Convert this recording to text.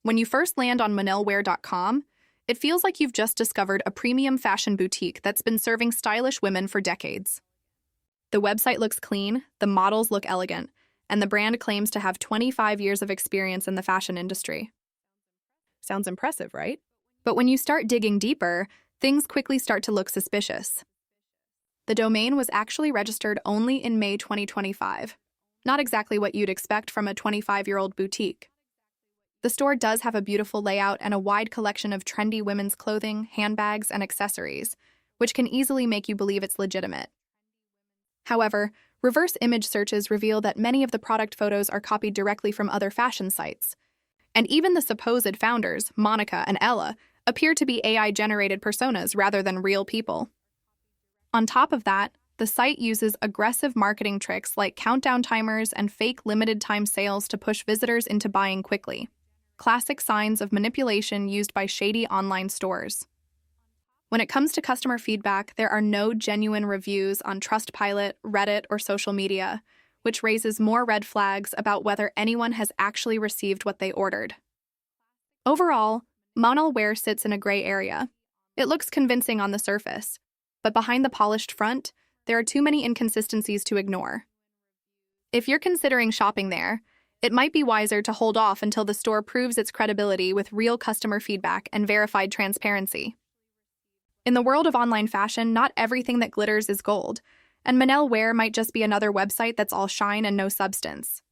When you first land on monellewear.com, it feels like you've just discovered a premium fashion boutique that's been serving stylish women for decades. The website looks clean, the models look elegant, and the brand claims to have 25 years of experience in the fashion industry. Sounds impressive, right? But when you start digging deeper, things quickly start to look suspicious. The domain was actually registered only in May 2025. Not exactly what you'd expect from a 25-year-old boutique. The store does have a beautiful layout and a wide collection of trendy women's clothing, handbags, and accessories, which can easily make you believe it's legitimate. However, reverse image searches reveal that many of the product photos are copied directly from other fashion sites. And even the supposed founders, Monica and Ella, appear to be AI-generated personas rather than real people. On top of that, the site uses aggressive marketing tricks like countdown timers and fake limited-time sales to push visitors into buying quickly. Classic signs of manipulation used by shady online stores. When it comes to customer feedback, there are no genuine reviews on Trustpilot, Reddit, or social media, which raises more red flags about whether anyone has actually received what they ordered. Overall, Monelle Wear sits in a gray area. It looks convincing on the surface, but behind the polished front, there are too many inconsistencies to ignore. If you're considering shopping there, it might be wiser to hold off until the store proves its credibility with real customer feedback and verified transparency. In the world of online fashion, not everything that glitters is gold, and Monelle Wear might just be another website that's all shine and no substance.